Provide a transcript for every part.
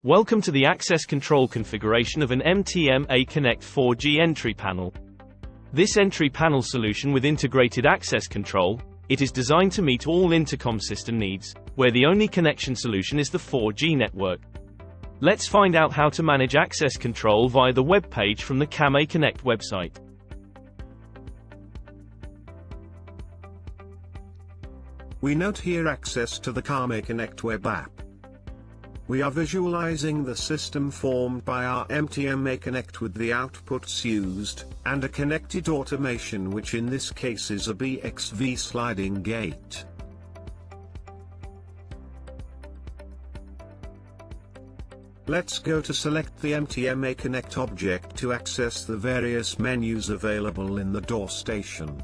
Welcome to the access control configuration of an Mtma Connect 4G entry panel. This entry panel solution with integrated access control, it is designed to meet all intercom system needs, where the only connection solution is the 4G network. Let's find out how to manage access control via the web page from the Mtma Connect website. We note here access to the Mtma Connect web app. We are visualizing the system formed by our Mtma Connect with the outputs used, and a connected automation which in this case is a BXV sliding gate. Let's go to select the Mtma Connect object to access the various menus available in the door station.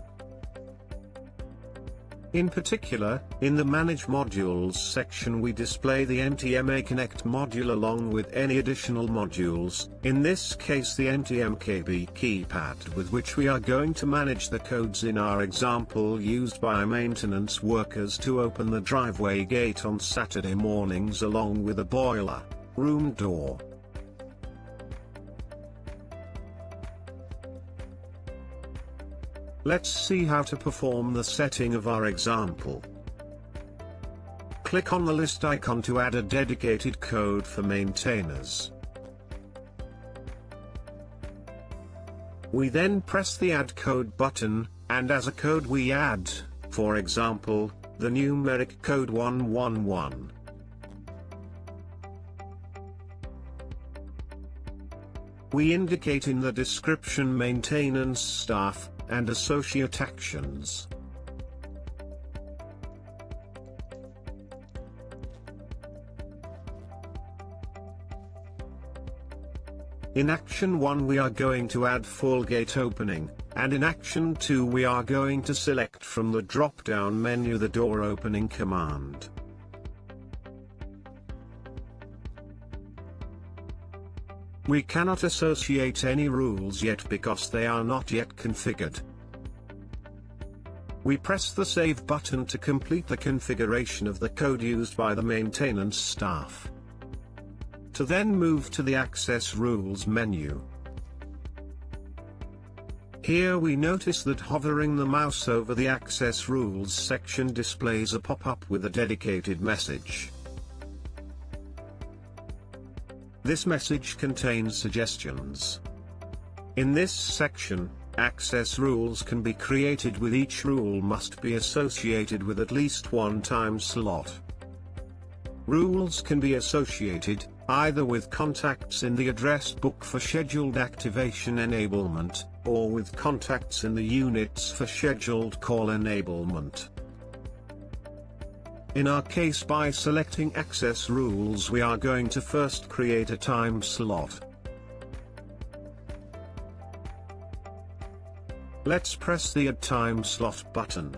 In particular, in the Manage Modules section we display the Mtma Connect module along with any additional modules, in this case the MTMKB keypad with which we are going to manage the codes in our example used by maintenance workers to open the driveway gate on Saturday mornings along with a boiler room door. Let's see how to perform the setting of our example. Click on the list icon to add a dedicated code for maintainers. We then press the Add Code button, and as a code we add, for example, the numeric code 111. We indicate in the description maintenance staff, and associate actions. In action 1 we are going to add full gate opening, and in action 2 we are going to select from the drop-down menu the door opening command. We cannot associate any rules yet because they are not yet configured. We press the Save button to complete the configuration of the code used by the maintenance staff. To then move to the Access Rules menu. Here we notice that hovering the mouse over the Access Rules section displays a pop-up with a dedicated message. This message contains suggestions. In this section, access rules can be created with each rule must be associated with at least one time slot. Rules can be associated, either with contacts in the address book for scheduled activation enablement, or with contacts in the units for scheduled call enablement. In our case by selecting access rules we are going to first create a time slot. Let's press the Add Time Slot button.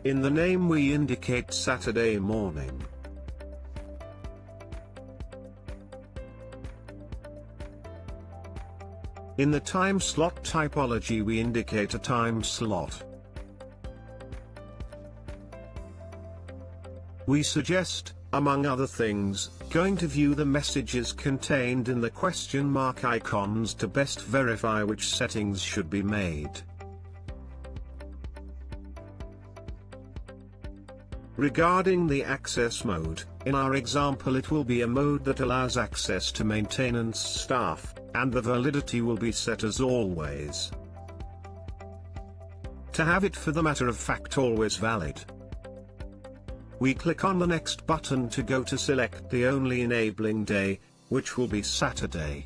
In the name we indicate Saturday morning. In the time slot typology we indicate a time slot. We suggest, among other things, going to view the messages contained in the question mark icons to best verify which settings should be made. Regarding the access mode, in our example it will be a mode that allows access to maintenance staff, and the validity will be set as always. To have it for the matter of fact always valid. We click on the next button to go to select the only enabling day, which will be Saturday.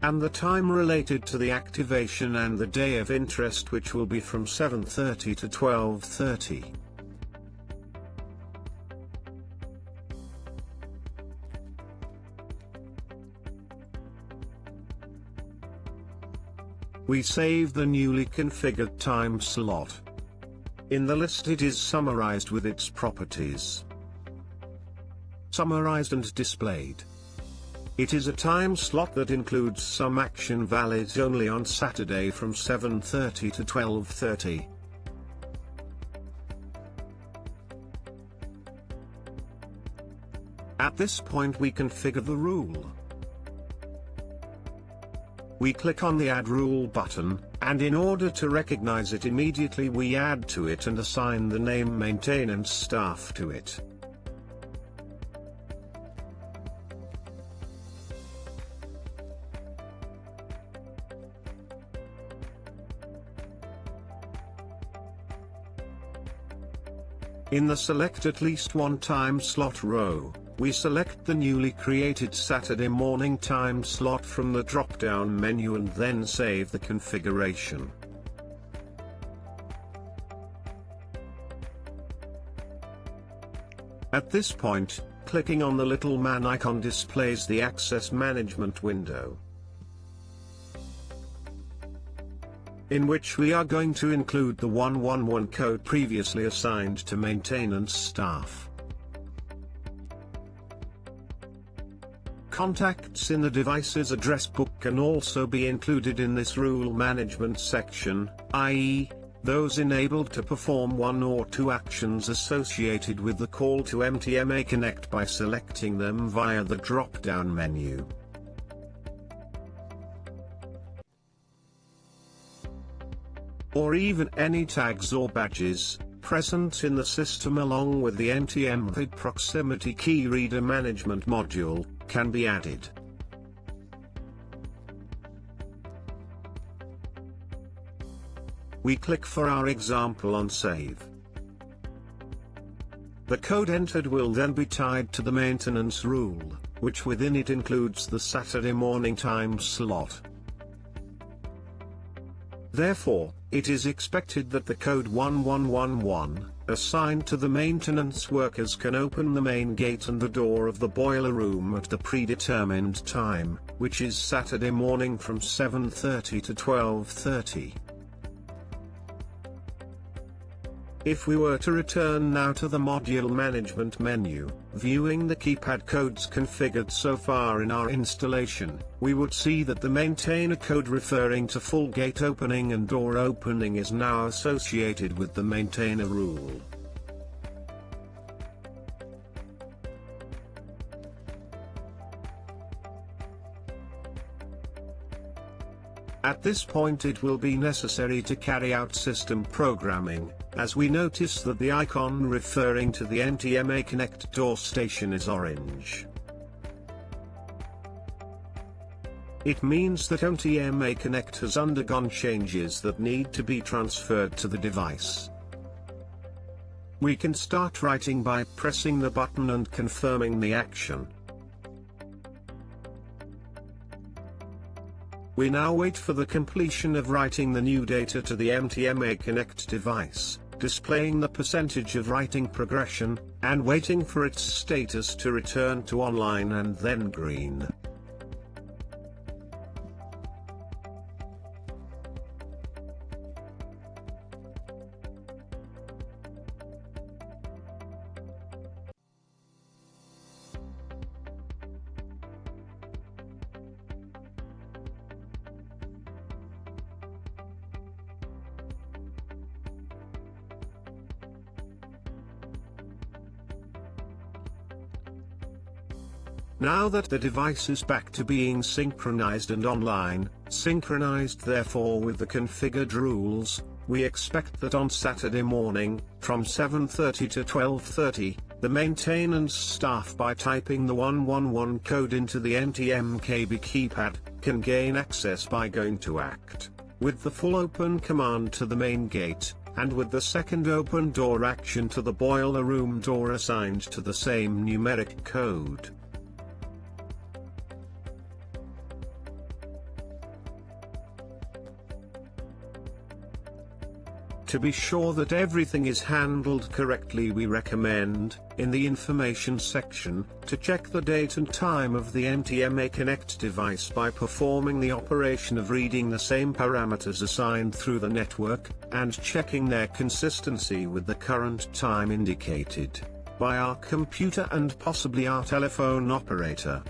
And the time related to the activation and the day of interest which will be from 7:30 to 12:30. We save the newly configured time slot. In the list it is summarized with its properties. Summarized and displayed. It is a time slot that includes some action valid only on Saturday from 7:30 to 12:30. At this point we configure the rule. We click on the Add Rule button, and in order to recognize it immediately we add to it and assign the name Maintenance Staff to it. In the Select at least one time slot row, we select the newly created Saturday morning time slot from the drop-down menu and then save the configuration. At this point, clicking on the little man icon displays the access management window, in which we are going to include the 111 code previously assigned to maintenance staff. Contacts in the device's address book can also be included in this rule management section, i.e., those enabled to perform one or two actions associated with the call to Mtma Connect by selecting them via the drop-down menu. Or even any tags or badges present in the system along with the Mtma Proximity Key Reader Management module can be added. We click for our example on Save. The code entered will then be tied to the maintenance rule, which within it includes the Saturday morning time slot. Therefore, it is expected that the code 1111, assigned to the maintenance workers, can open the main gate and the door of the boiler room at the predetermined time, which is Saturday morning from 7:30 to 12:30. If we were to return now to the module management menu, viewing the keypad codes configured so far in our installation, we would see that the maintainer code referring to full gate opening and door opening is now associated with the maintainer rule. At this point it will be necessary to carry out system programming, as we notice that the icon referring to the Mtma Connect door station is orange. It means that Mtma Connect has undergone changes that need to be transferred to the device. We can start writing by pressing the button and confirming the action. We now wait for the completion of writing the new data to the Mtma Connect device, displaying the percentage of writing progression, and waiting for its status to return to online and then green. Now that the device is back to being synchronized and online, synchronized therefore with the configured rules, we expect that on Saturday morning, from 7:30 to 12:30, the maintenance staff, by typing the 111 code into the Mtma keypad, can gain access by going to Act, with the full open command to the main gate, and with the second open door action to the boiler room door assigned to the same numeric code. To be sure that everything is handled correctly, we recommend, in the information section, to check the date and time of the Mtma Connect device by performing the operation of reading the same parameters assigned through the network, and checking their consistency with the current time indicated by our computer and possibly our telephone operator.